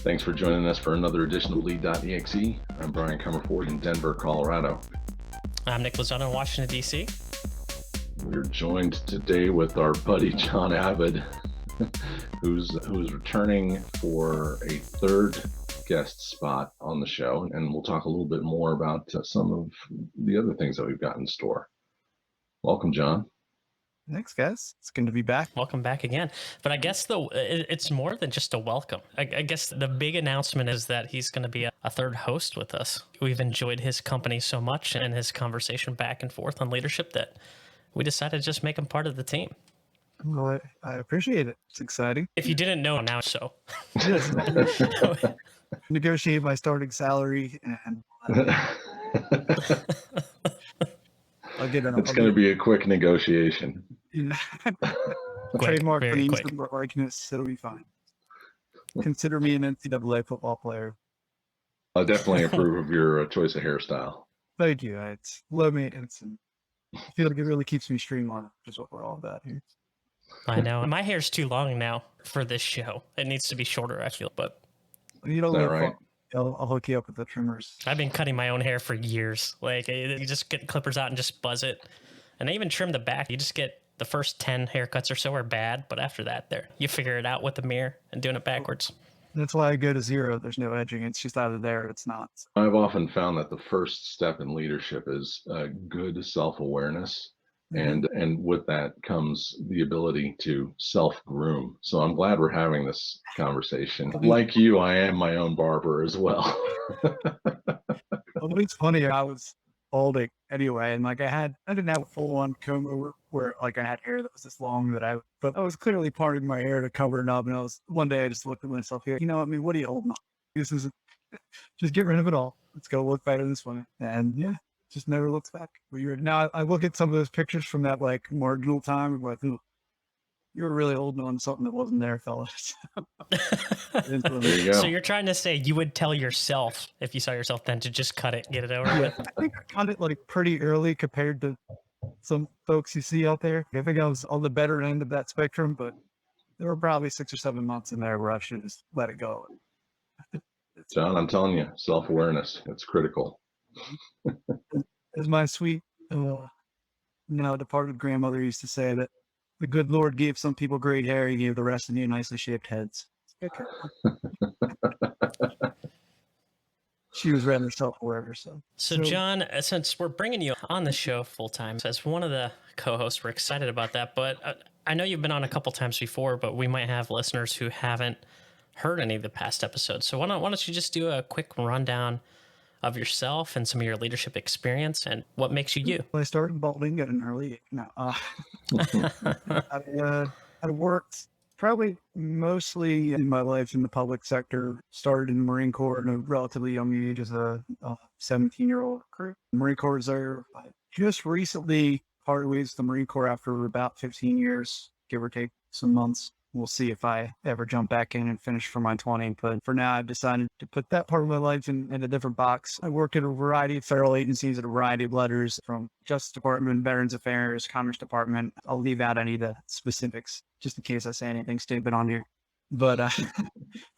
Thanks for joining us for another edition of Lead.exe. I'm Brian Comerford in Denver, Colorado. I'm Nick Lozano in Washington, D.C. We're joined today with our buddy Jon Abboud, who's returning for a third guest spot on the show, and we'll talk a little bit more about some of the other things that we've got in store. Welcome, Jon. Thanks, guys. It's good to be back. Welcome back again. But I guess it's more than just a welcome. I guess the big announcement is that he's going to be a third host with us. We've enjoyed his company so much and his conversation back and forth on leadership that we decided to just make him part of the team. Well, I appreciate it. It's exciting. If you didn't know, now so. Negotiate my starting salary and I'll get it. It's going to be a quick negotiation. Trademark the quick. instant likeness. It'll be fine. Consider me an NCAA football player. I definitely approve of your choice of hairstyle. Thank you. It's low maintenance and I feel like it really keeps me streamlined, which is what we're all about here. I know. My hair's too long now for this show. It needs to be shorter, I feel, but You don't Is that live right? far. I'll hook you up with the trimmers. I've been cutting my own hair for years. Like, you just get the clippers out and just buzz it. And I even trim the back. You just get the first 10 haircuts or so are bad, but after that, you figure it out with the mirror and doing it backwards. That's why I go to zero. There's no edging. It's just either there or it's not. I've often found that the first step in leadership is good self-awareness. And with that comes the ability to self-groom. So I'm glad we're having this conversation. Like you, I am my own barber as well. Well, it's funny. I was balding anyway, and like I didn't have a full-on comb over where like I had hair that was this long but I was clearly parting my hair to cover it up. And one day I just looked at myself here. What are you holding on? This isn't. Just get rid of it all. Let's go look better this one. And yeah. Just never looks back. Now I look at some of those pictures from that like marginal time. I'm like, ooh, you were really holding on to something that wasn't there, fellas. There you go. So you're trying to say you would tell yourself, if you saw yourself then, to just cut it, get it over with? I think I cut it like pretty early compared to some folks you see out there. I think I was on the better end of that spectrum, but there were probably 6 or 7 months in there where I should just let it go. Jon, I'm telling you, self-awareness, it's critical. As my sweet, departed grandmother used to say, that the good Lord gave some people great hair, he gave the rest of you nicely shaped heads. She was rather self-aware of herself. So Jon, since we're bringing you on the show full time, as one of the co-hosts, we're excited about that. But I know you've been on a couple times before, but we might have listeners who haven't heard any of the past episodes. So why don't you just do a quick rundown of yourself and some of your leadership experience and what makes you you? I started balding at an early age. No, I worked probably mostly in my life in the public sector. Started in the Marine Corps at a relatively young age as a 17-year-old recruit. Marine Corps Reserve. I just recently parted ways with the Marine Corps after about 15 years, give or take some months. We'll see if I ever jump back in and finish for my 20. But for now, I've decided to put that part of my life in a different box. I worked at a variety of federal agencies, at a variety of letters, from Justice Department, Veterans Affairs, Commerce Department. I'll leave out any of the specifics just in case I say anything stupid on here. But I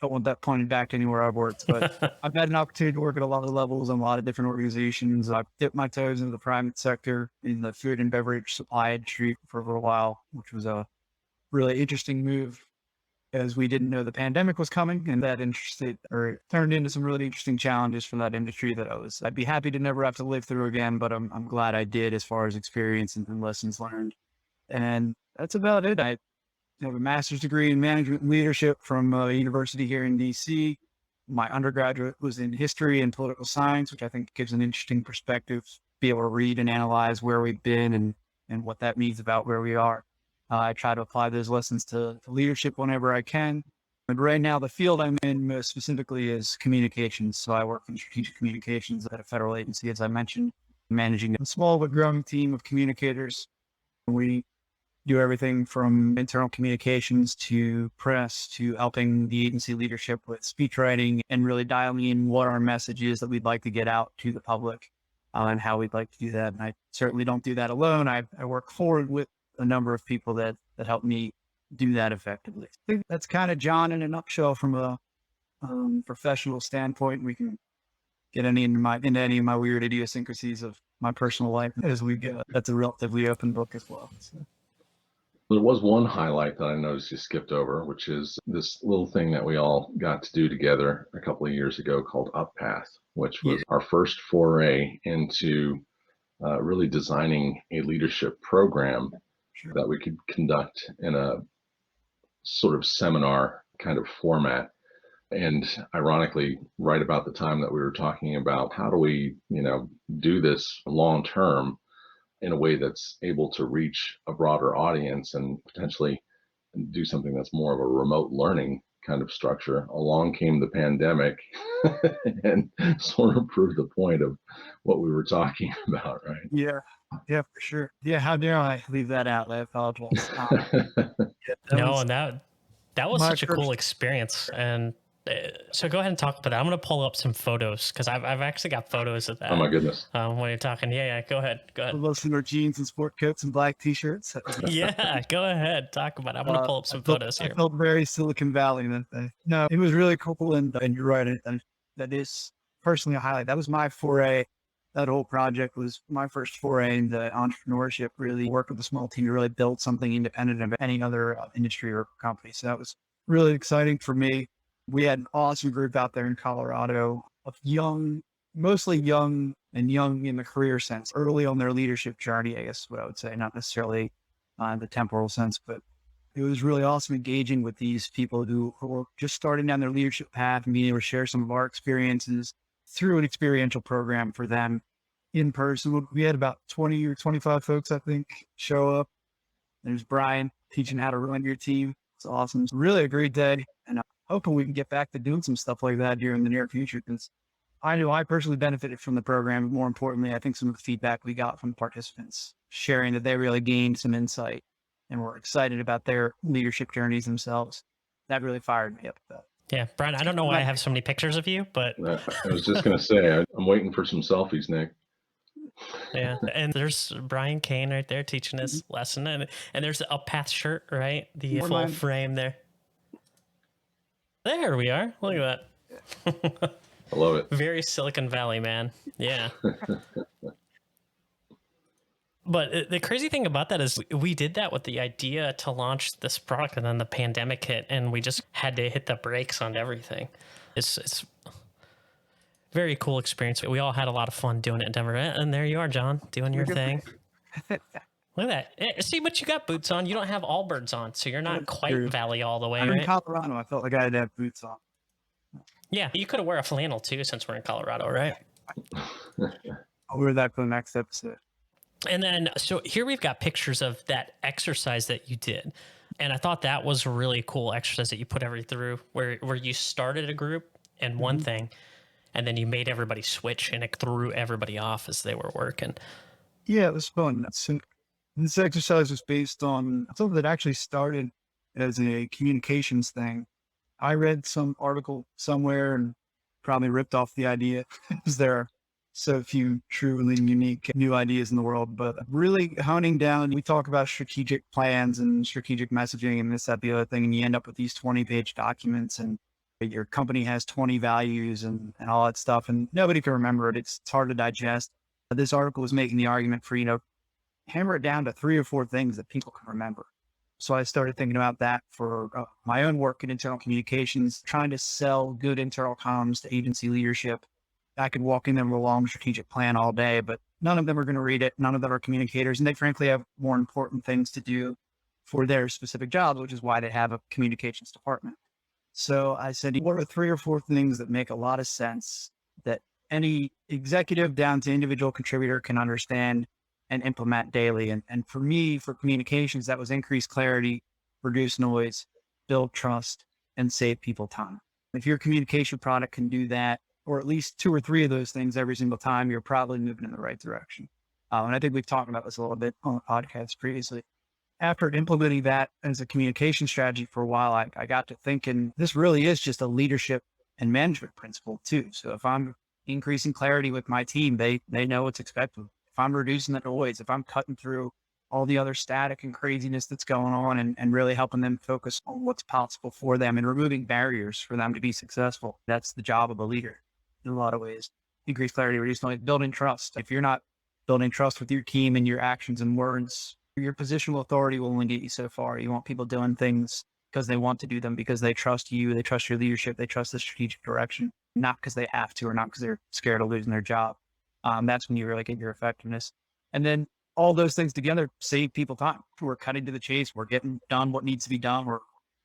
don't want that pointed back to anywhere I've worked. But I've had an opportunity to work at a lot of levels on a lot of different organizations. I've dipped my toes into the private sector in the food and beverage supply industry for a little while, which was a really interesting move as we didn't know the pandemic was coming, and that it turned into some really interesting challenges for that industry that I'd be happy to never have to live through again, but I'm glad I did as far as experience and lessons learned. And that's about it. I have a master's degree in management and leadership from a university here in DC. My undergraduate was in history and political science, which I think gives an interesting perspective, be able to read and analyze where we've been and what that means about where we are. I try to apply those lessons to leadership whenever I can. But right now, the field I'm in most specifically is communications. So I work in strategic communications at a federal agency, as I mentioned, managing a small but growing team of communicators. We do everything from internal communications to press to helping the agency leadership with speech writing and really dialing in what our message is that we'd like to get out to the public and how we'd like to do that. And I certainly don't do that alone. I work forward with a number of people that help me do that effectively. I think that's kind of Jon in a nutshell from a professional standpoint. We can get into any of my weird idiosyncrasies of my personal life as we go. That's a relatively open book as well. So. There was one highlight that I noticed you skipped over, which is this little thing that we all got to do together a couple of years ago called UpPath, which Yeah, was our first foray into really designing a leadership program sure. that we could conduct in a sort of seminar kind of format. And ironically, right about the time that we were talking about how do we, do this long term in a way that's able to reach a broader audience and potentially do something that's more of a remote learning kind of structure, along came the pandemic and sort of proved the point of what we were talking about, right? Yeah, yeah, for sure. Yeah, how dare I leave that out? I apologize. Yeah, that No, was and that was my such a cool first. experience. And so go ahead and talk about that. I'm going to pull up some photos because I've actually got photos of Oh my that goodness. when you're talking. Yeah, go ahead. Go ahead. Those were jeans and sport coats and black t-shirts. Yeah, go ahead. Talk about it. I'm going to pull up some photos I here. felt very Silicon Valley that day. No, it was really cool, and you're right. And that is personally a highlight. That was my foray. That whole project was my first foray into entrepreneurship. Really work with a small team to really build something independent of any other industry or company. So that was really exciting for me. We had an awesome group out there in Colorado of young, mostly young and young in the career sense, early on their leadership journey, I guess is what I would say, not necessarily in the temporal sense, but it was really awesome engaging with these people who were just starting down their leadership path and being able to share some of our experiences through an experiential program for them in person. We had about 20 or 25 folks, I think, show up. There's Brian teaching how to run your team. It's awesome. It's really a great day. And I'm hoping we can get back to doing some stuff like that here in the near future, because I know I personally benefited from the program. More importantly, I think some of the feedback we got from participants sharing that they really gained some insight and were excited about their leadership journeys themselves. That really fired me up. Yeah, Brian, I don't know why I have so many pictures of you, but I was just going to say, I'm waiting for some selfies, Nick. yeah. And there's Brian Kane right there teaching his lesson. And there's the UpPath shirt, right? The full frame there. There we are. Look at that. I love it. Very Silicon Valley, man. Yeah. But the crazy thing about that is we did that with the idea to launch this product, and then the pandemic hit, and we just had to hit the brakes on everything. It's very cool experience. We all had a lot of fun doing it in Denver, and there you are, John, doing your thing. Look at that. See, but you got boots on. You don't have Allbirds on, so you're not quite Valley all the way, I'm right? in Colorado. I felt like I had to have boots on. Yeah, you could have wear a flannel too, since we're in Colorado, right? I'll wear that for the next episode. And then, so here we've got pictures of that exercise that you did. And I thought that was a really cool exercise that you put everybody through, where you started a group and one thing, and then you made everybody switch, and it threw everybody off as they were working. Yeah, it was fun. So this exercise was based on something that actually started as a communications thing. I read some article somewhere and probably ripped off the idea, because there are so few truly unique new ideas in the world. But really honing down, we talk about strategic plans and strategic messaging and this, that, the other thing, and you end up with these 20-page documents, and your company has 20 values and all that stuff, and nobody can remember it. It's hard to digest. This article was making the argument for, hammer it down to 3 or 4 things that people can remember. So I started thinking about that for my own work in internal communications, trying to sell good internal comms to agency leadership. I could walk in them with a long strategic plan all day, but none of them are going to read it. None of them are communicators, and they frankly have more important things to do for their specific jobs, which is why they have a communications department. So I said, what are 3 or 4 things that make a lot of sense that any executive down to individual contributor can understand and implement daily? And for me, for communications, that was increase clarity, reduce noise, build trust, and save people time. If your communication product can do that, or at least 2 or 3 of those things every single time, you're probably moving in the right direction. And I think we've talked about this a little bit on the podcast previously. After implementing that as a communication strategy for a while, I got to thinking this really is just a leadership and management principle too. So if I'm increasing clarity with my team, they know what's expected. If I'm reducing the noise, if I'm cutting through all the other static and craziness that's going on, and really helping them focus on what's possible for them and removing barriers for them to be successful. That's the job of a leader in a lot of ways. Increase clarity, reduce noise, building trust. If you're not building trust with your team and your actions and words, your positional authority will only get you so far. You want people doing things because they want to do them, because they trust you, they trust your leadership, they trust the strategic direction, not because they have to or not because they're scared of losing their job. That's when you really get your effectiveness. And then all those things together save people time. We're cutting to the chase. We're getting done what needs to be done. We're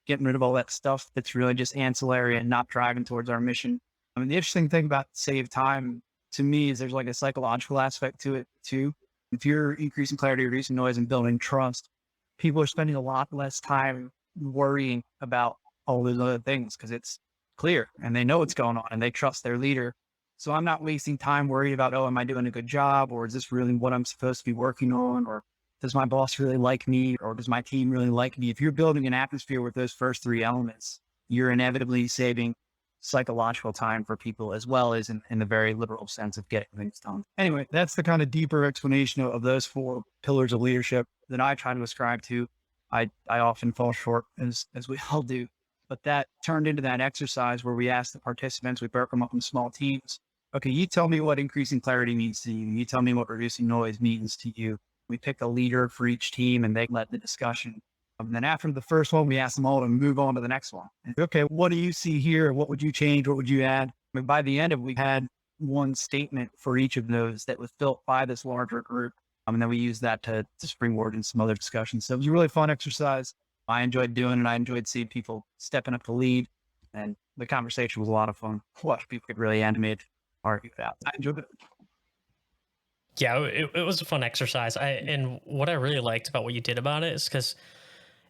getting rid of all that stuff that's really just ancillary and not driving towards our mission. I mean, the interesting thing about save time to me is there's like a psychological aspect to it too. If you're increasing clarity, reducing noise, and building trust, people are spending a lot less time worrying about all those other things because it's clear and they know what's going on and they trust their leader. So I'm not wasting time worrying about, oh, am I doing a good job? Or is this really what I'm supposed to be working on? Or does my boss really like me? Or does my team really like me? If you're building an atmosphere with those first three elements, you're inevitably saving psychological time for people as well as in the very literal sense of getting things done. Anyway, that's the kind of deeper explanation of those four pillars of leadership that I try to ascribe to. I often fall short as we all do, but that turned into that exercise where we asked the participants, we broke them up in small teams. Okay, you tell me what increasing clarity means to you. You tell me what reducing noise means to you. We picked a leader for each team and they led the discussion. And then after the first one, we asked them all to move on to the next one. And, okay, what do you see here? What would you change? What would you add? I mean, by the end of it, we had one statement for each of those that was built by this larger group. And then we used that to springboard in some other discussions. So it was a really fun exercise. I enjoyed doing it. I enjoyed seeing people stepping up to lead. And the conversation was a lot of fun. Watch people get really animated, argue about. I enjoyed it. Yeah, it was a fun exercise. And what I really liked about what you did about it is because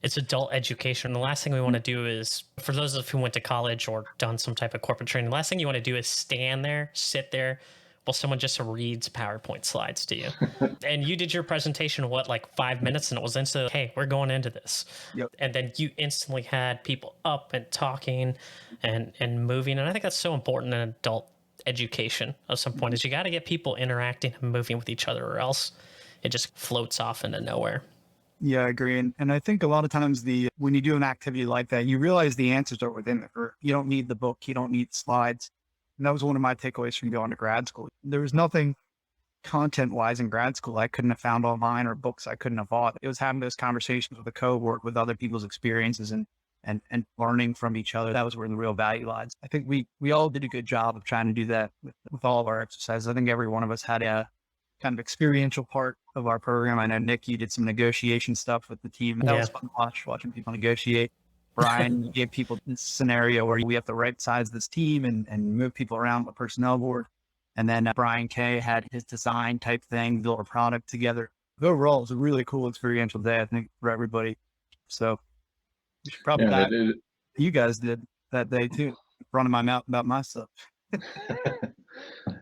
it's adult education. The last thing we want to do is, for those of us who went to college or done some type of corporate training, the last thing you want to do is stand there, sit there, while someone just reads PowerPoint slides to you. And you did your presentation, what, like 5 minutes, and it was instantly, hey, we're going into this. Yep. And then you instantly had people up and talking and moving. And I think that's so important in adult education of some point, is you got to get people interacting and moving with each other, or else it just floats off into nowhere. Yeah, I agree. And I think a lot of times when you do an activity like that, you realize the answers are within the group. You don't need the book. You don't need slides. And that was one of my takeaways from going to grad school. There was nothing content wise in grad school I couldn't have found online, or books I couldn't have bought. It was having those conversations with a cohort, with other people's experiences and learning from each other. That was where the real value lies. I think we all did a good job of trying to do that with all of our exercises. I think every one of us had a kind of experiential part of our program. I know, Nick, you did some negotiation stuff with the team. That was fun to watching people negotiate. Brian gave people this scenario where we have to right size this team and move people around the personnel board. And then Brian K had his design type thing, built a product together. Overall, it was a really cool experiential day, I think, for everybody. So we should probably dive. You guys did that day too, running my mouth about my stuff.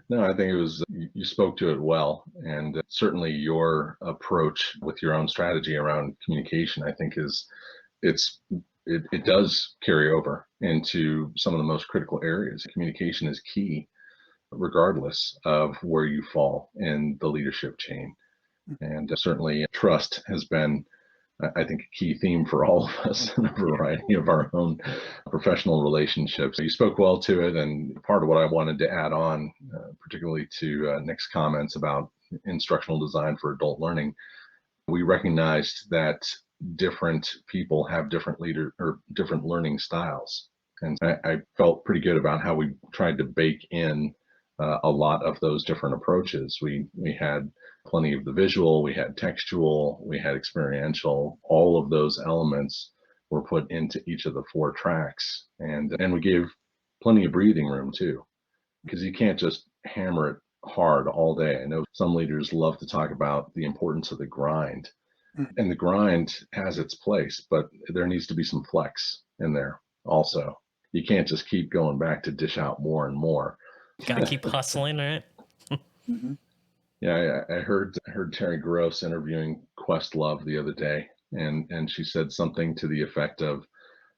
No, I think it was, you spoke to it well. And certainly your approach with your own strategy around communication, I think it does carry over into some of the most critical areas. Communication is key, regardless of where you fall in the leadership chain. And certainly trust has been, I think, a key theme for all of us in a variety of our own professional relationships. You spoke well to it, and part of what I wanted to add on, particularly to Nick's comments about instructional design for adult learning, we recognized that different people have different different learning styles. And I felt pretty good about how we tried to bake in a lot of those different approaches. We had plenty of the visual, we had textual, we had experiential. All of those elements were put into each of the 4 tracks, and we gave plenty of breathing room too, because you can't just hammer it hard all day. I know some leaders love to talk about the importance of the grind, and the grind has its place, but there needs to be some flex in there also. You can't just keep going back to dish out more and more. Gotta keep hustling, right? Yeah, I heard Terry Gross interviewing Questlove the other day, and she said something to the effect of,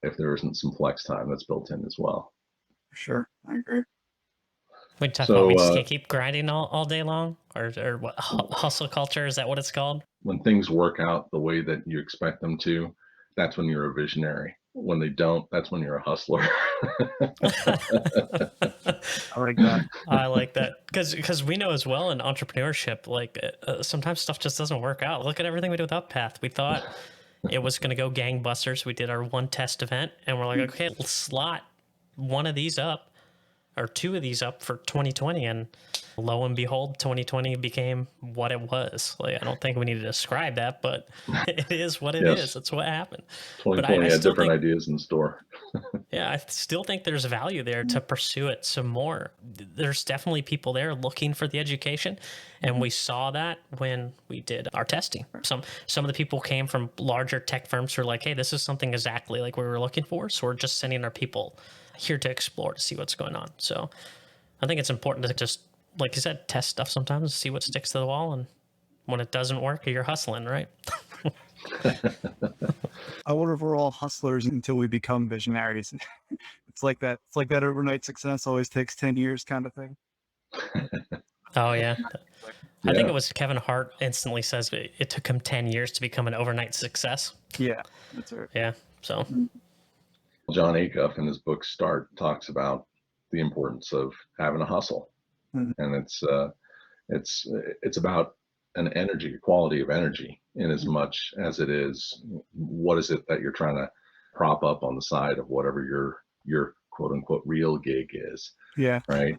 if there isn't some flex time, that's built in as well. Sure, I agree. We talk about we So just can't keep grinding all day long, or what hustle culture, is that what it's called? when things work out the way that you expect them to, that's when you're a visionary. When they don't, that's when you're a hustler. I like that. I like that because we know as well in entrepreneurship, like sometimes stuff just doesn't work out. Look at everything we did with UpPath. We thought it was going to go gangbusters. We did our one test event, and we're like, okay, let's slot one of these up or two of these up for 2020, and lo and behold, 2020 became what it was. Like, I don't think we need to describe that, but it is what it is. Yes, That's what happened. But I 2020 had still different think, ideas in store. yeah, I still think there's value there to pursue it some more. There's definitely people there looking for the education, and we saw that when we did our testing. Some of the people came from larger tech firms who are like, "Hey, this is something exactly like we were looking for." So we're just sending our people here to explore to see what's going on. So I think it's important to just, like you said, test stuff sometimes, see what sticks to the wall, and when it doesn't work, you're hustling, right? I wonder if we're all hustlers until we become visionaries. It's like that. It's like that overnight success always takes 10 years kind of thing. Oh yeah. I think Yeah, it was Kevin Hart instantly says it took him 10 years to become an overnight success. Yeah, that's right. Yeah. So, John Acuff in his book Start talks about the importance of having a hustle, Mhm. and it's it's about an energy, quality of energy, in as much as it is what is it that you're trying to prop up on the side of whatever your quote unquote real gig is, Yeah. right?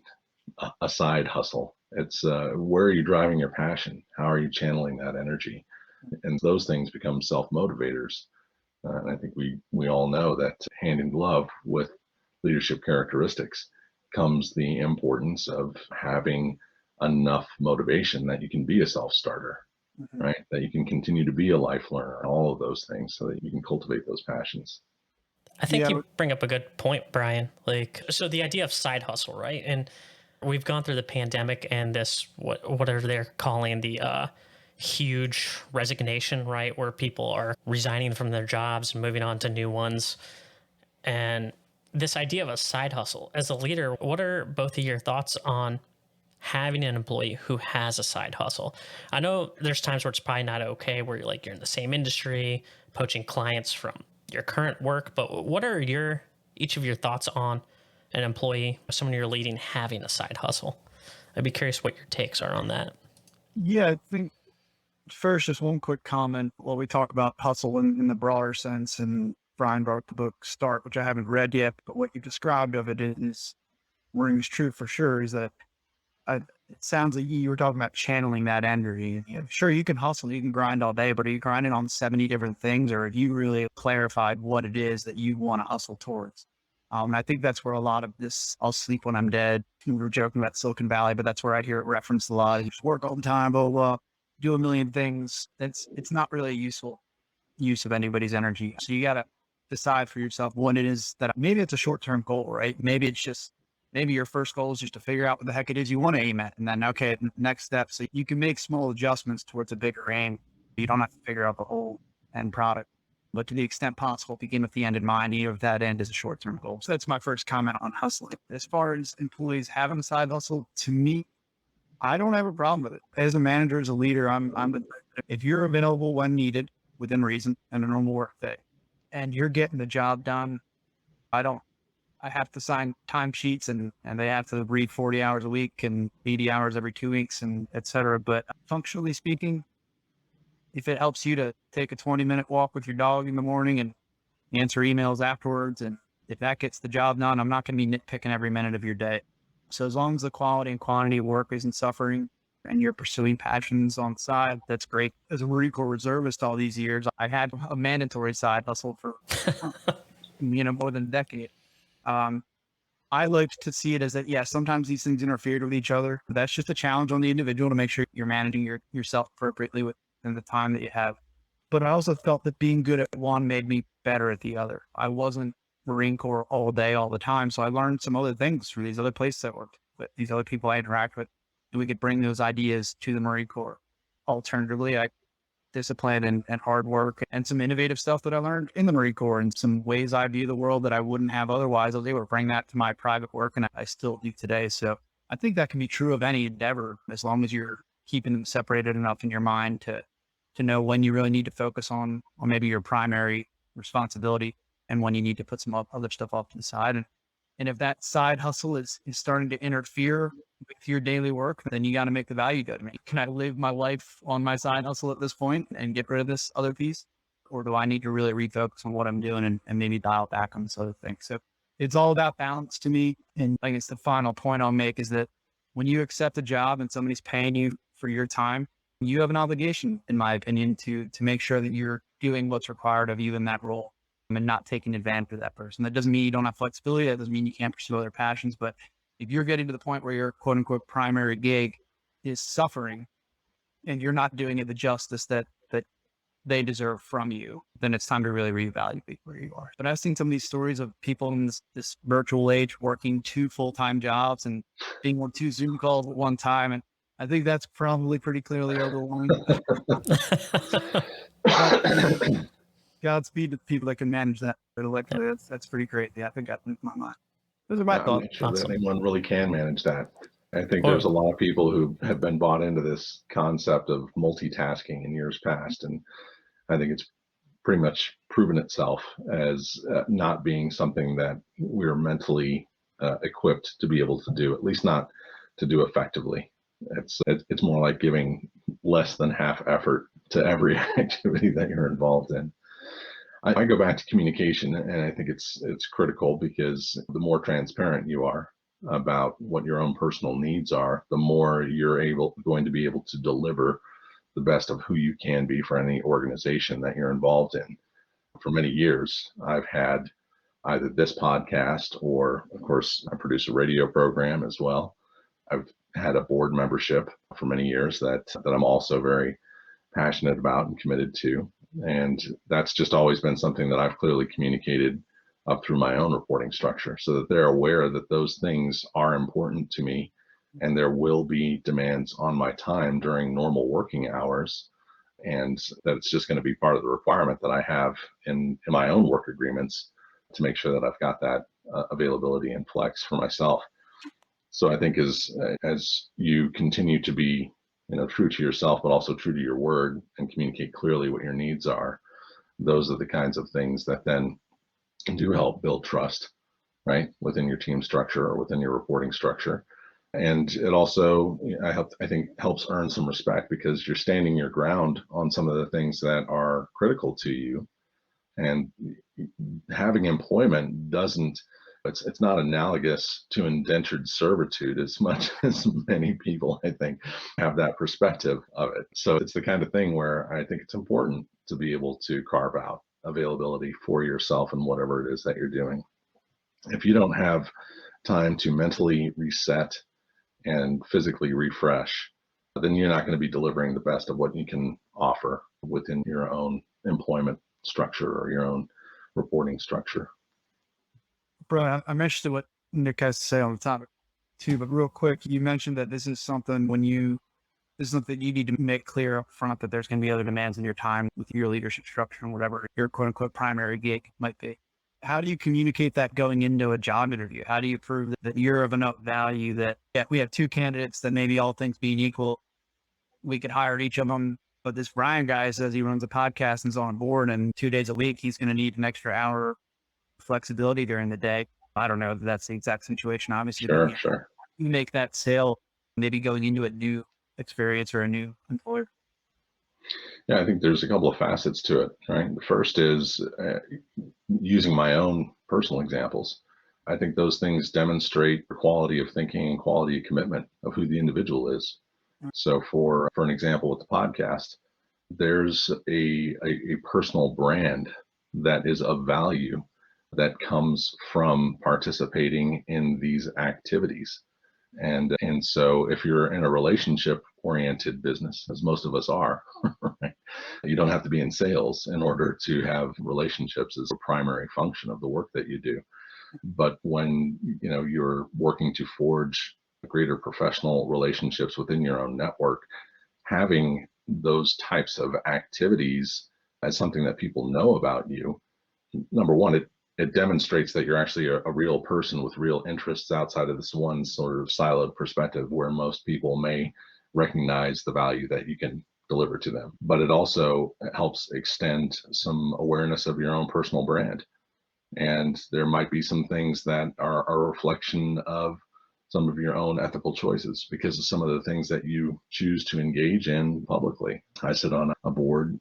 A side hustle. It's where are you driving your passion? How are you channeling that energy? And those things become self motivators. And I think we all know that hand in glove with leadership characteristics comes the importance of having enough motivation that you can be a self starter, Mhm. right? That you can continue to be a life learner, all of those things, so that you can cultivate those passions. I think Yeah. you bring up a good point, Brian. Like, so the idea of side hustle, right? And we've gone through the pandemic and this, what are they calling the huge resignation, right? Where people are resigning from their jobs and moving on to new ones. And this idea of a side hustle, as a leader, what are both of your thoughts on having an employee who has a side hustle? I know there's times where it's probably not okay, where you're in the same industry, poaching clients from your current work, but what are each of your thoughts on an employee, someone you're leading, having a side hustle? I'd be curious what your takes are on that. Yeah. I think first, just one quick comment while we talk about hustle in the broader sense. And Brian wrote the book Start, which I haven't read yet, but what you described of it is rings true for sure. Is that it sounds like you were talking about channeling that energy. You know, sure, you can hustle, you can grind all day, but are you grinding on 70 different things, or have you really clarified what it is that you want to hustle towards? And I think that's where a lot of this "I'll sleep when I'm dead." We were joking about Silicon Valley, but that's where I hear it referenced a lot. You just work all the time, blah, blah, blah, do a million things. It's not really a useful use of anybody's energy. So you got to decide for yourself what it is that maybe it's a short-term goal, right? Maybe it's just, maybe your first goal is just to figure out what the heck it is you want to aim at. And then, okay, next step. So you can make small adjustments towards a bigger aim. You don't have to figure out the whole end product, but to the extent possible, begin with the end in mind, even if that end is a short-term goal. So that's my first comment on hustling. As far as employees having a side hustle, to me, I don't have a problem with it. As a manager, as a leader, if you're available when needed, within reason, and a normal work day, and you're getting the job done, I don't. I have to sign timesheets and they have to read 40 hours a week and 80 hours every 2 weeks and et cetera. But functionally speaking, if it helps you to take a 20-minute walk with your dog in the morning and answer emails afterwards, and if that gets the job done, I'm not going to be nitpicking every minute of your day. So as long as the quality and quantity of work isn't suffering and you're pursuing passions on the side, that's great. As a Marine Corps reservist all these years, I had a mandatory side hustle for, more than a decade. Um, I like to see it as that, yeah, sometimes these things interfere with each other. But that's just a challenge on the individual to make sure you're managing yourself appropriately within the time that you have. But I also felt that being good at one made me better at the other. I wasn't Marine Corps all day, all the time. So I learned some other things from these other places I worked with, these other people I interact with. And we could bring those ideas to the Marine Corps. Alternatively, I discipline and hard work and some innovative stuff that I learned in the Marine Corps and some ways I view the world that I wouldn't have otherwise. I was able to bring that to my private work and I still do today. So I think that can be true of any endeavor, as long as you're keeping them separated enough in your mind to know when you really need to focus on maybe your primary responsibility and when you need to put some other stuff off to the side. And if that side hustle is starting to interfere with your daily work, then you got to make the value go to me. Can I live my life on my side hustle at this point and get rid of this other piece? Or do I need to really refocus on what I'm doing and maybe dial back on this other thing? So it's all about balance to me. And I guess the final point I'll make is that when you accept a job and somebody's paying you for your time, you have an obligation, in my opinion, to make sure that you're doing what's required of you in that role and not taking advantage of that person. That doesn't mean you don't have flexibility. That doesn't mean you can't pursue other passions. But if you're getting to the point where your quote unquote primary gig is suffering and you're not doing it the justice that they deserve from you, then it's time to really reevaluate where you are. But I've seen some of these stories of people in this virtual age working 2 full-time jobs and being on 2 Zoom calls at one time. And I think that's probably pretty clearly over the line. But Godspeed to the people that can manage that intellectually. That's pretty great. Yeah, I think that blew my mind. Those are my I'm thoughts. not sure Awesome. that anyone really can manage that. I think Well- there's a lot of people who have been bought into this concept of multitasking in years past, and I think it's pretty much proven itself as not being something that we're mentally equipped to be able to do, at least not to do effectively. It's more like giving less than half effort to every activity that you're involved in. I go back to communication, and I think it's critical, because the more transparent you are about what your own personal needs are, the more you're going to be able to deliver the best of who you can be for any organization that you're involved in. For many years, I've had either this podcast, or of course I produce a radio program as well. I've had a board membership for many years that I'm also very passionate about and committed to. And that's just always been something that I've clearly communicated up through my own reporting structure, so that they're aware that those things are important to me, and there will be demands on my time during normal working hours, and that it's just going to be part of the requirement that I have in my own work agreements to make sure that I've got that availability and flex for myself. So I think as you continue to be true to yourself, but also true to your word, and communicate clearly what your needs are, those are the kinds of things that then do help build trust, right, within your team structure or within your reporting structure. And it also, I think, helps earn some respect, because you're standing your ground on some of the things that are critical to you. And having employment it's not analogous to indentured servitude as much as many people, I think, have that perspective of it. So it's the kind of thing where I think it's important to be able to carve out availability for yourself and whatever it is that you're doing. If you don't have time to mentally reset and physically refresh, then you're not going to be delivering the best of what you can offer within your own employment structure or your own reporting structure. Bro, I'm interested in what Nick has to say on the topic too, but real quick, you mentioned that this is something you need to make clear up front, that there's going to be other demands in your time with your leadership structure and whatever your quote unquote primary gig might be. How do you communicate that going into a job interview? How do you prove that you're of enough value that, yeah, we have 2 candidates that maybe, all things being equal, we could hire each of them, but this Brian guy says he runs a podcast and is on board, and 2 days a week, he's going to need an extra hour flexibility during the day. I don't know if that's the exact situation, obviously. Sure. You make that sale maybe going into a new experience or a new employer. Yeah, I think there's a couple of facets to it, right? The first is using my own personal examples. I think those things demonstrate the quality of thinking and quality of commitment of who the individual is. So for an example with the podcast, there's a personal brand that is of value that comes from participating in these activities. And so if you're in a relationship oriented business, as most of us are, right, you don't have to be in sales in order to have relationships as a primary function of the work that you do. But when you're working to forge greater professional relationships within your own network, having those types of activities as something that people know about you, number one, it demonstrates that you're actually a real person with real interests outside of this one sort of siloed perspective where most people may recognize the value that you can deliver to them. But it also helps extend some awareness of your own personal brand. And there might be some things that are a reflection of some of your own ethical choices because of some of the things that you choose to engage in publicly. I sit on a board,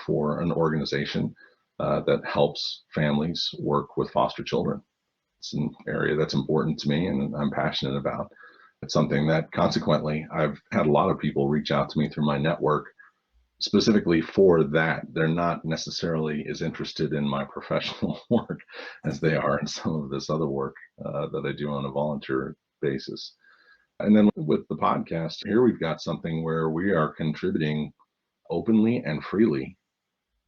for an organization that helps families work with foster children. It's an area that's important to me and I'm passionate about. It's something that consequently I've had a lot of people reach out to me through my network specifically for that. They're not necessarily as interested in my professional work as they are in some of this other work that I do on a volunteer basis. And then with the podcast, here we've got something where we are contributing openly and freely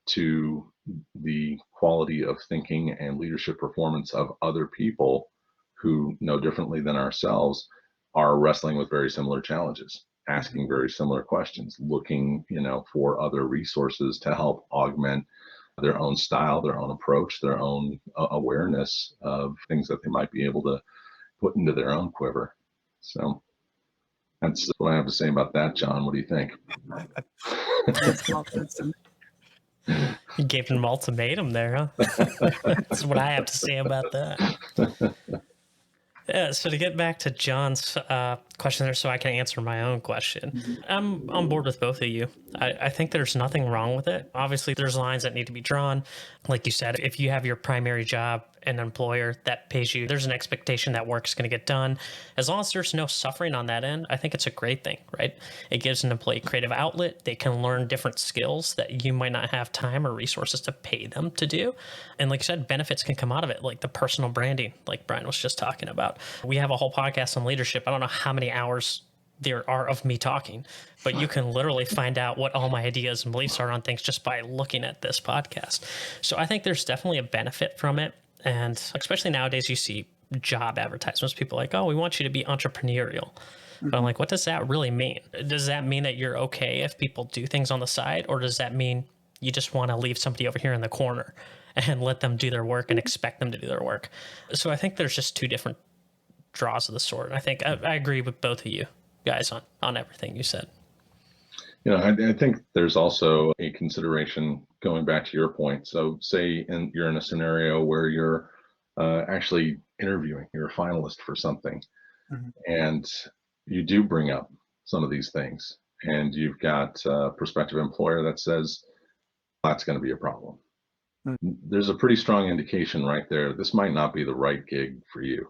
to the quality of thinking and leadership performance of other people who, no differently than ourselves, are wrestling with very similar challenges, asking very similar questions, looking, for other resources to help augment their own style, their own approach, their own awareness of things that they might be able to put into their own quiver. So that's what I have to say about that, John. What do you think? You gave him an ultimatum there, huh? That's what I have to say about that. Yeah, so to get back to John's question there, so I can answer my own question, I'm on board with both of you. I think there's nothing wrong with it. Obviously, there's lines that need to be drawn. Like you said, if you have your primary job, an employer that pays you, there's an expectation that work's going to get done. As long as there's no suffering on that end, I think it's a great thing, right? It gives an employee creative outlet. They can learn different skills that you might not have time or resources to pay them to do. And like I said, benefits can come out of it, like the personal branding, like Brian was just talking about. We have a whole podcast on leadership. I don't know how many hours there are of me talking, but you can literally find out what all my ideas and beliefs are on things just by looking at this podcast. So I think there's definitely a benefit from it. And especially nowadays, you see job advertisements. People are like, oh, we want you to be entrepreneurial. But I'm like, what does that really mean? Does that mean that you're okay if people do things on the side? Or does that mean you just want to leave somebody over here in the corner and let them do their work and expect them to do their work? So I think there's just two different draws of the sword. I think I agree with both of you guys on everything you said. I think there's also a consideration going back to your point. So say you're in a scenario where you're actually interviewing, you're a finalist for something, and you do bring up some of these things, and you've got a prospective employer that says that's going to be a problem. There's a pretty strong indication right there. This might not be the right gig for you.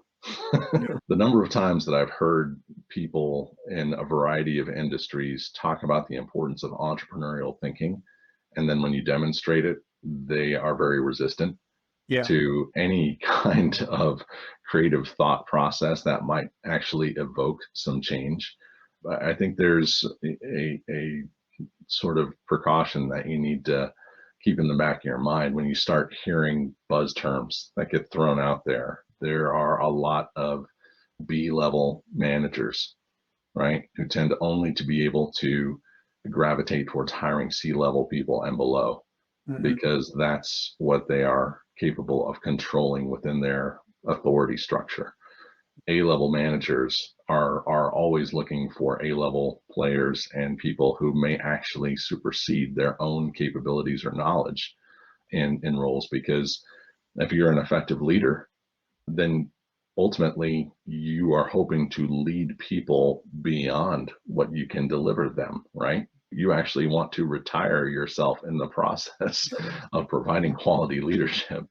The number of times that I've heard people in a variety of industries talk about the importance of entrepreneurial thinking, and then when you demonstrate it, they are very resistant to any kind of creative thought process that might actually evoke some change. But I think there's a sort of precaution that you need to keep in the back of your mind when you start hearing buzz terms that get thrown out there. There are a lot of B-level managers, right, who tend only to be able to gravitate towards hiring C-level people and below, because that's what they are capable of controlling within their authority structure. A-level managers are always looking for A-level players and people who may actually supersede their own capabilities or knowledge in roles, because if you're an effective leader, then ultimately you are hoping to lead people beyond what you can deliver them, right? You actually want to retire yourself in the process of providing quality leadership.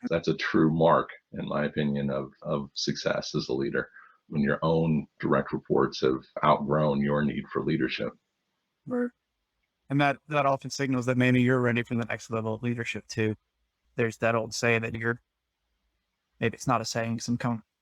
That's a true mark, in my opinion, of success as a leader, when your own direct reports have outgrown your need for leadership. Right. And that often signals that maybe you're ready for the next level of leadership too. There's that old saying that maybe it's not a saying,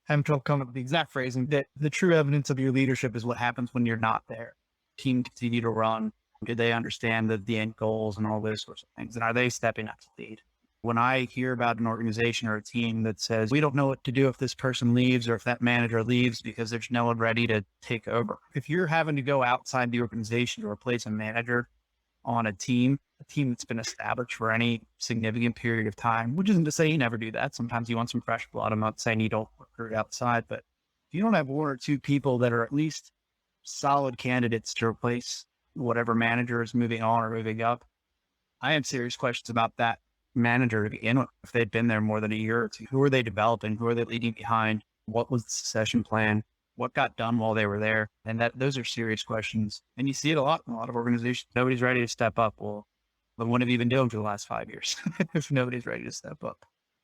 I'm trying to come up with the exact phrasing, that the true evidence of your leadership is what happens when you're not there. Team continue to run. Do they understand the end goals and all those sorts of things? And are they stepping up to lead? When I hear about an organization or a team that says, we don't know what to do if this person leaves or if that manager leaves because there's no one ready to take over. If you're having to go outside the organization to replace a manager, on a team that's been established for any significant period of time, which isn't to say you never do that. Sometimes you want some fresh blood. I'm not saying you don't recruit outside, but if you don't have one or two people that are at least solid candidates to replace whatever manager is moving on or moving up, I have serious questions about that manager to begin with. If they'd been there more than a year or two, who are they developing? Who are they leading behind? What was the succession plan? What got done while they were there? And those are serious questions. And you see it a lot in a lot of organizations. Nobody's ready to step up. Well, then what have you been doing for the last 5 years if nobody's ready to step up?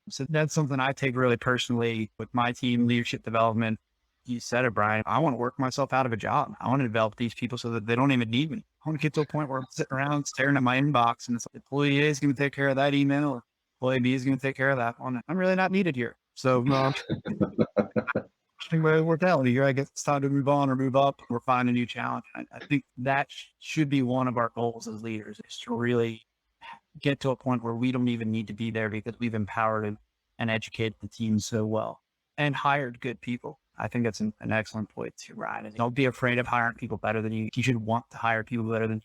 So that's something I take really personally with my team, leadership development. You said it, Brian. I want to work myself out of a job. I want to develop these people so that they don't even need me. I want to get to a point where I'm sitting around staring at my inbox and it's like, employee A is going to take care of that email, or employee B is going to take care of that one. I'm really not needed here. So mortality here. I guess it's time to move on or move up or find a new challenge. I think that should be one of our goals as leaders, is to really get to a point where we don't even need to be there because we've empowered and educated the team so well and hired good people. I think that's an excellent point too, Ryan. Don't be afraid of hiring people better than you. You should want to hire people better than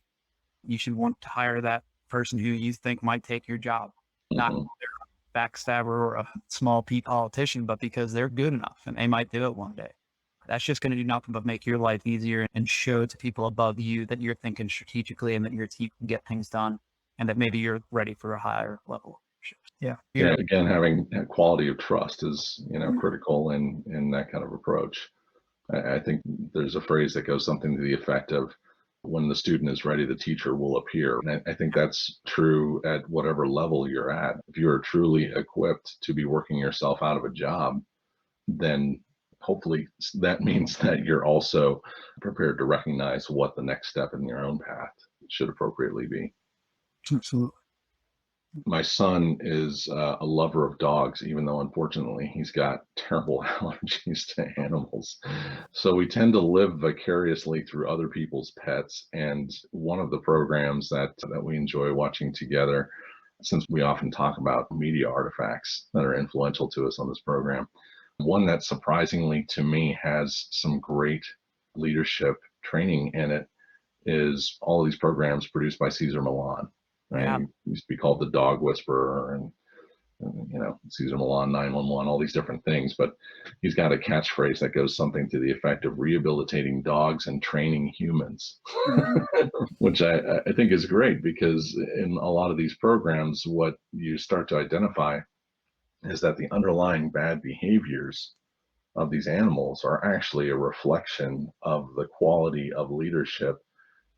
you. Should want to hire that person who you think might take your job, not a backstabber or a small P politician, but because they're good enough and they might do it one day. That's just going to do nothing but make your life easier and show to people above you that you're thinking strategically and that your team can get things done and that maybe you're ready for a higher level. Yeah. Again, having a quality of trust is, critical in that kind of approach. I think there's a phrase that goes something to the effect of, when the student is ready, the teacher will appear. And I think that's true at whatever level you're at. If you are truly equipped to be working yourself out of a job, then hopefully that means that you're also prepared to recognize what the next step in your own path should appropriately be. Absolutely. My son is a lover of dogs, even though unfortunately he's got terrible allergies to animals. So we tend to live vicariously through other people's pets. And one of the programs that we enjoy watching together, since we often talk about media artifacts that are influential to us on this program, one that surprisingly to me has some great leadership training in it is all these programs produced by Cesar Millan. Right? Yeah. He used to be called the Dog Whisperer, and Cesar Millan 911, all these different things. But he's got a catchphrase that goes something to the effect of rehabilitating dogs and training humans, which I think is great, because in a lot of these programs, what you start to identify is that the underlying bad behaviors of these animals are actually a reflection of the quality of leadership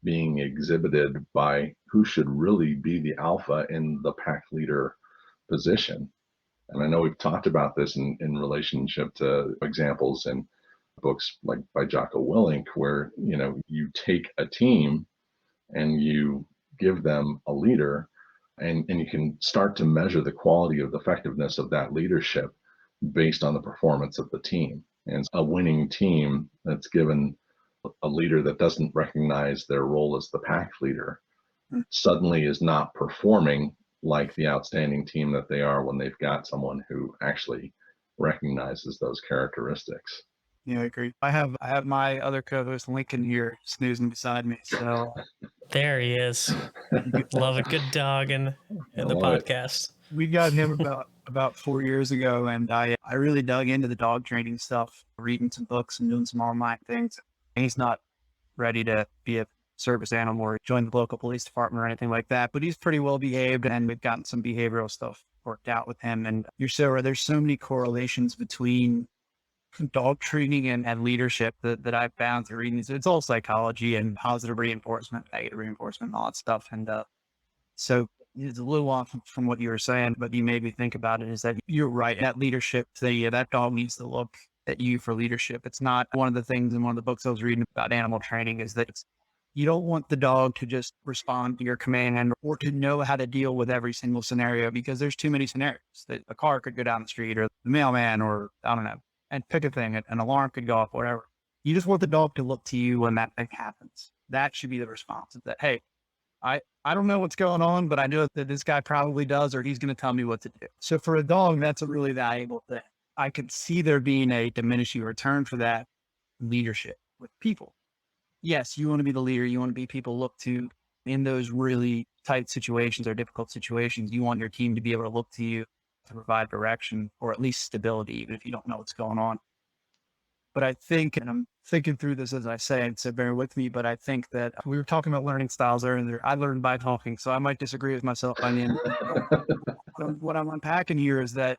being exhibited by who should really be the alpha in the pack leader position. And I know we've talked about this in relationship to examples in books like by Jocko Willink, where you take a team and you give them a leader, and you can start to measure the quality of the effectiveness of that leadership based on the performance of the team. And a winning team that's given a leader that doesn't recognize their role as the pack leader suddenly is not performing like the outstanding team that they are when they've got someone who actually recognizes those characteristics. Yeah, I agree. I have my other co-host Lincoln here snoozing beside me. So there he is. Love a good dog in the podcast. We got him about 4 years ago, and I really dug into the dog training stuff, reading some books and doing some online things. He's not ready to be a service animal or join the local police department or anything like that, but he's pretty well behaved, and we've gotten some behavioral stuff worked out with him. And you're so right, there's so many correlations between dog training and leadership that I've found through reading these. It's all psychology and positive reinforcement, negative reinforcement, and all that stuff. And so it's a little off from what you were saying, but you made me think about it, is that you're right. That leadership thing, that dog needs to look at you for leadership. It's not one of the things in one of the books I was reading about animal training is that you don't want the dog to just respond to your command or to know how to deal with every single scenario, because there's too many scenarios. That a car could go down the street, or the mailman, or I don't know, and pick a thing, an alarm could go off, whatever. You just want the dog to look to you when that thing happens. That should be the response, is that, hey, I don't know what's going on, but I know that this guy probably does, or he's going to tell me what to do. So for a dog, that's a really valuable thing. I could see there being a diminishing return for that leadership with people. Yes, you want to be the leader. You want to be people look to. in those really tight situations or difficult situations, you want your team to be able to look to you to provide direction or at least stability, even if you don't know what's going on. But I think, and I'm thinking through this as I say, so bear with me, but I think that we were talking about learning styles earlier. I learned by talking, so I might disagree with myself by the end. What I'm unpacking here is that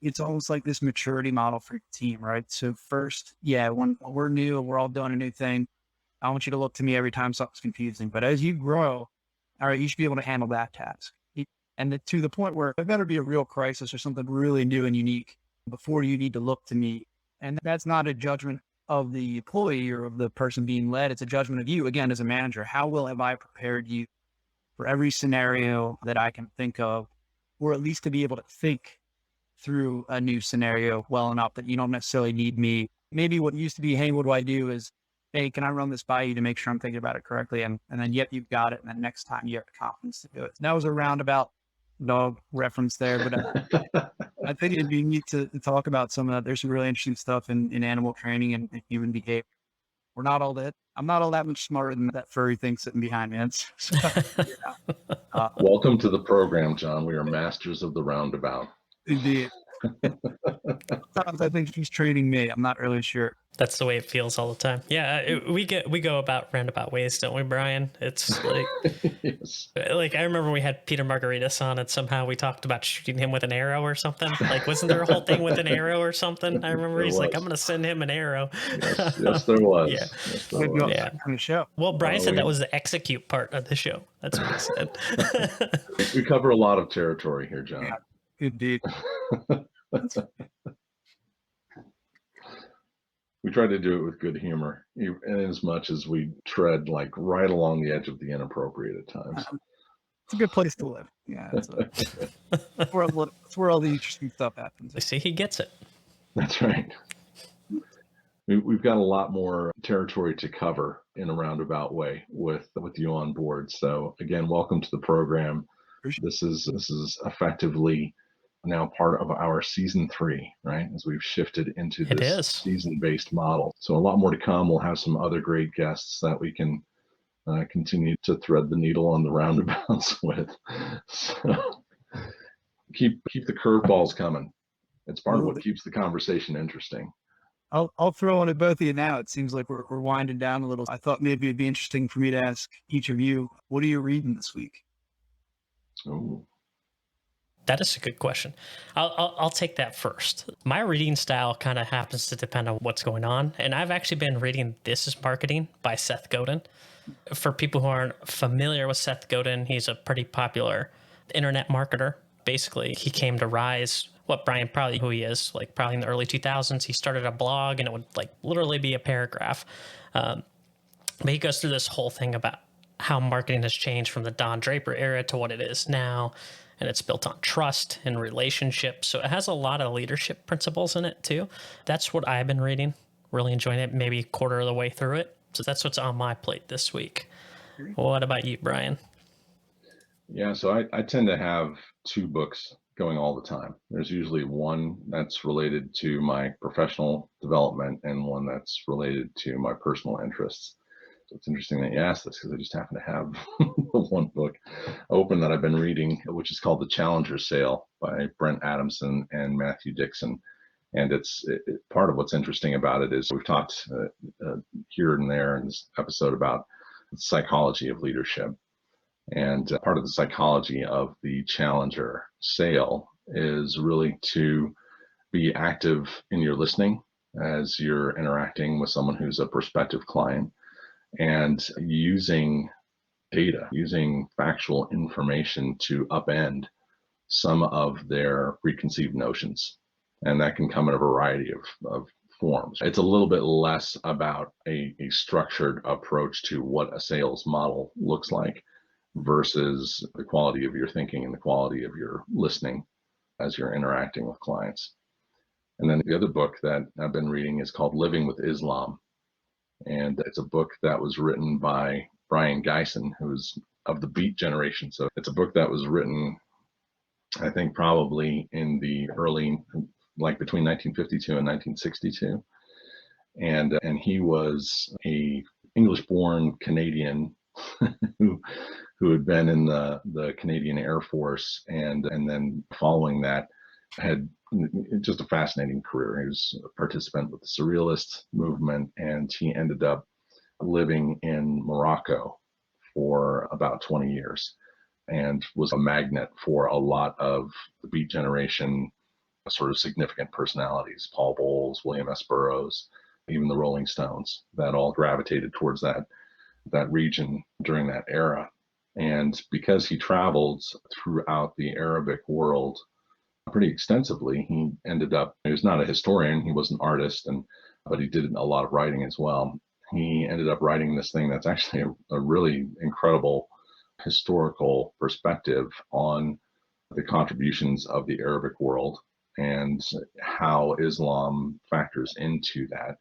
it's almost like this maturity model for your team, right? So first, yeah, when we're new and we're all doing a new thing, I want you to look to me every time something's confusing. But as you grow, all right, you should be able to handle that task. To the point where it better be a real crisis or something really new and unique before you need to look to me. And that's not a judgment of the employee or of the person being led. It's a judgment of you, again, as a manager. How well have I prepared you for every scenario that I can think of, or at least to be able to think through a new scenario well enough that you don't necessarily need me. Maybe what used to be, hey, what do I do is, hey, can I run this by you to make sure I'm thinking about it correctly? And then, yep, you've got it. And then next time you have the confidence to do it. And that was a roundabout dog reference there, but I think it'd be neat to talk about some of that. There's some really interesting stuff in animal training and human behavior. I'm not all that much smarter than that furry thing sitting behind me. Welcome to the program, John. We are masters of the roundabout. Indeed. Sometimes I think he's training me. I'm not really sure. That's the way it feels all the time. Yeah, we go about roundabout ways, don't we, Brian? It's like, Yes. like I remember we had Peter Margaritas on, and somehow we talked about shooting him with an arrow or something. Like, wasn't there a whole thing with an arrow or something? I remember There he's like, was. "I'm going to send him an arrow." Yes, there was. Yeah. Yes, there was. Yeah. On the show. Well, Brian said that was the execute part of the show. That's what he said. We cover a lot of territory here, John. Yeah, indeed. We try to do it with good humor, in as much as we tread like right along the edge of the inappropriate at times. It's a good place to live. Yeah, that's where all the interesting stuff happens. I see he gets it. That's right. We've got a lot more territory to cover in a roundabout way with you on board. So again, welcome to the program. This is effectively now part of our season 3, right? As we've shifted into this season-based model. So a lot more to come. We'll have some other great guests that we can continue to thread the needle on the roundabouts with. So keep the curveballs coming. It's part of what keeps the conversation interesting. I'll throw on at both of you now. It seems like we're winding down a little. I thought maybe it'd be interesting for me to ask each of you, what are you reading this week? Ooh. That is a good question. I'll take that first. My reading style kind of happens to depend on what's going on. And I've actually been reading This is Marketing by Seth Godin. For people who aren't familiar with Seth Godin, he's a pretty popular internet marketer. Basically, he came to rise, Brian, probably who he is, like probably in the early 2000s. He started a blog and it would like literally be a paragraph. But he goes through this whole thing about how marketing has changed from the Don Draper era to what it is now. And it's built on trust and relationships. So it has a lot of leadership principles in it too. That's what I've been reading, really enjoying it, maybe a quarter of the way through it. So that's what's on my plate this week. What about you, Brian? Yeah, so I tend to have 2 books going all the time. There's usually one that's related to my professional development and one that's related to my personal interests. So it's interesting that you asked this because I just happen to have the one book open that I've been reading, which is called The Challenger Sale by Brent Adamson and Matthew Dixon. And it's part of what's interesting about it is we've talked here and there in this episode about the psychology of leadership. And part of the psychology of the Challenger Sale is really to be active in your listening as you're interacting with someone who's a prospective client, and using data, using factual information to upend some of their preconceived notions. And that can come in a variety of forms. It's a little bit less about a structured approach to what a sales model looks like versus the quality of your thinking and the quality of your listening as you're interacting with clients. And then the other book that I've been reading is called Living with Islam. And it's a book that was written by Brian Geisen, who's of the Beat generation. So it's a book that was written, I think, probably in the early, like between 1952 and 1962. And he was a English-born Canadian who who had been in the Canadian Air Force, and then following that had just a fascinating career. He was a participant with the Surrealist movement, and he ended up living in Morocco for about 20 years and was a magnet for a lot of the Beat Generation sort of significant personalities, Paul Bowles, William S. Burroughs, even the Rolling Stones, that all gravitated towards that region during that era. And because he traveled throughout the Arabic world pretty extensively, he ended up, he was not a historian, he was an artist, but he did a lot of writing as well. He ended up writing this thing that's actually a really incredible historical perspective on the contributions of the Arabic world and how Islam factors into that.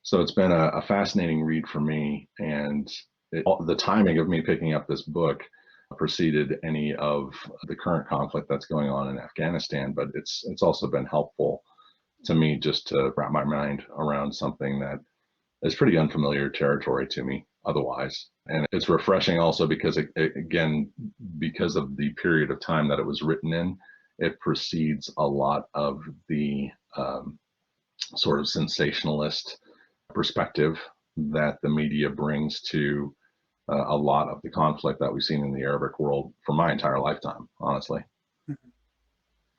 So it's been a fascinating read for me, and the timing of me picking up this book preceded any of the current conflict that's going on in Afghanistan, but it's also been helpful to me just to wrap my mind around something that is pretty unfamiliar territory to me otherwise. And it's refreshing also because again, because of the period of time that it was written in, it precedes a lot of the sort of sensationalist perspective that the media brings to a lot of the conflict that we've seen in the Arabic world for my entire lifetime, honestly.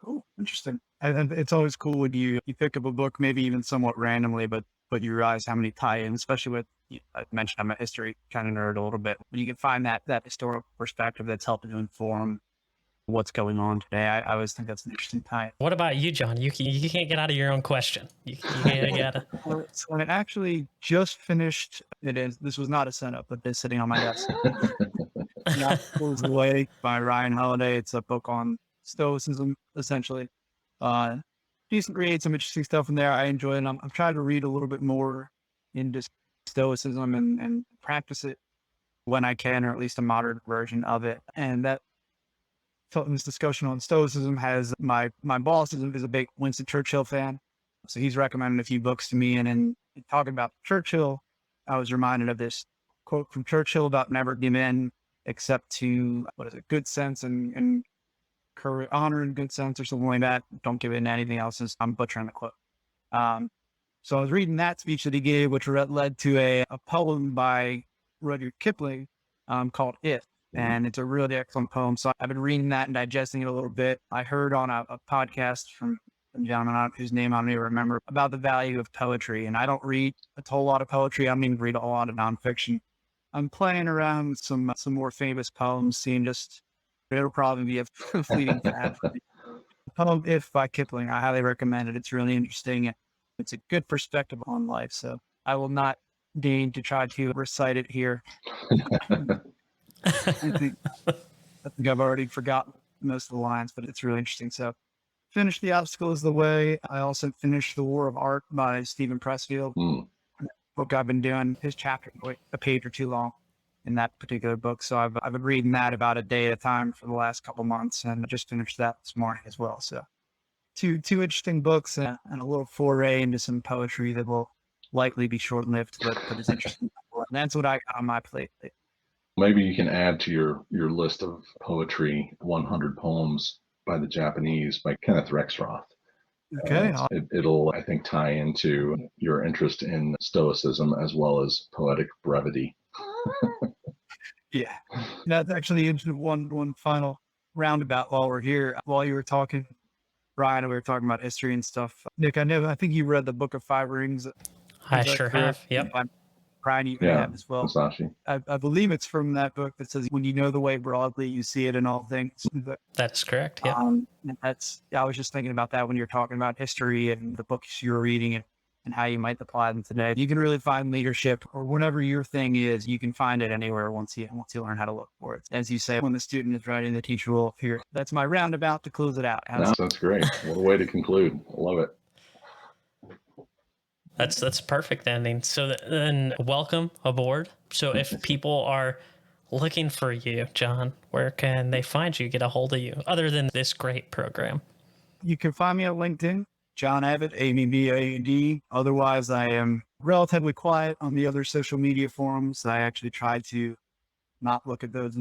Cool. Interesting. And it's always cool when you pick up a book, maybe even somewhat randomly, but you realize how many tie-ins, especially with, I mentioned I'm a history kind of nerd a little bit, but you can find that historical perspective that's helping to inform what's going on today. I always think that's an interesting tie. What about you, John? You can't get out of your own question. You gotta. So I actually just finished, this was not a setup, but it's sitting on my desk. Not Pulls Away by Ryan Holiday. It's a book on Stoicism, essentially. Decent read, some interesting stuff in there. I enjoy it. I'm trying to read a little bit more into Stoicism and practice it when I can, or at least a modern version of it. And that this discussion on Stoicism has my boss is a big Winston Churchill fan. So he's recommended a few books to me. And in talking about Churchill, I was reminded of this quote from Churchill about never give in except to, good sense and courage, honor and good sense, or something like that. Don't give in to anything else. I'm butchering the quote. So I was reading that speech that he gave, which led to a poem by Rudyard Kipling called If. And it's a really excellent poem. So I've been reading that and digesting it a little bit. I heard on a podcast from a gentleman whose name I don't even remember about the value of poetry. And I don't read a whole lot of poetry. I don't even read a whole lot of nonfiction. I'm playing around with some more famous poems, seeing just, it'll probably be a fleeting fad. The poem If by Kipling, I highly recommend it. It's really interesting. It's a good perspective on life. So I will not deign to try to recite it here. I think I've already forgotten most of the lines, but it's really interesting. So finished The Obstacle is the Way. I also finished The War of Art by Stephen Pressfield. Book I've been doing, his chapter a page or two long in that particular book. So I've been reading that about a day at a time for the last couple months, and I just finished that this morning as well. So two interesting books and a little foray into some poetry that will likely be short-lived, but it's interesting. And that's what I got on my plate. Maybe you can add to your list of poetry 100 poems by the Japanese by Kenneth Rexroth. Okay. It'll, I think, tie into your interest in Stoicism as well as poetic brevity. Yeah. That's actually one final roundabout while we're here. While you were talking, Brian, we were talking about history and stuff. Nick, I think you read the Book of Five Rings. I sure have. Yep. Brian, you have as well. Musashi. I believe it's from that book that says, when you know the way broadly, you see it in all things. That's correct. Yeah. I was just thinking about that when you're talking about history and the books you're reading and how you might apply them today. You can really find leadership, or whatever your thing is, you can find it anywhere once you learn how to look for it. As you say, when the student is writing, the teacher will appear. That's my roundabout to close it out. That's great. What a way to conclude. I love it. That's a perfect ending. So then welcome aboard. So if people are looking for you, John, where can they find you, get a hold of you, other than this great program? You can find me on LinkedIn, John Abboud, ABBAUD. Otherwise, I am relatively quiet on the other social media forums. I actually try to not look at those.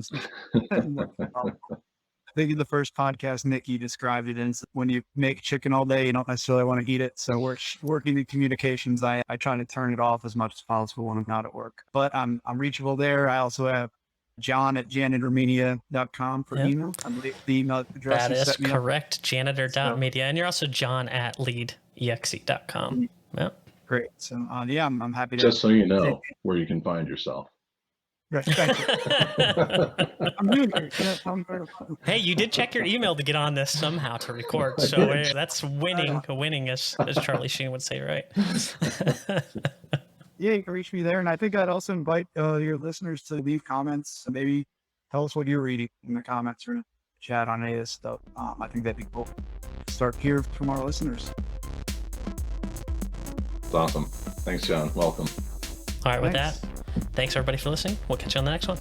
I think in the first podcast, Nikki described it as when you make chicken all day, you don't necessarily want to eat it. So we're working in communications. I try to turn it off as much as possible when I'm not at work, but I'm reachable there. I also have John at janitormedia.com for email. I believe the email address That is set me correct. up. Janitor.media. And you're also John at leadexe.com. Yep. Great. So yeah, I'm happy to. Just so you know where you can find yourself. Right, thank you. I'm doing great. Hey, you did check your email to get on this somehow to record. So that's winning, as Charlie Sheen would say, right? Yeah, you can reach me there. And I think I'd also invite your listeners to leave comments. Maybe tell us what you're reading in the comments or chat on any of this stuff. I think that'd be cool. Start here from our listeners. It's awesome. Thanks, John. Welcome. All right, with that, thanks everybody for listening. We'll catch you on the next one.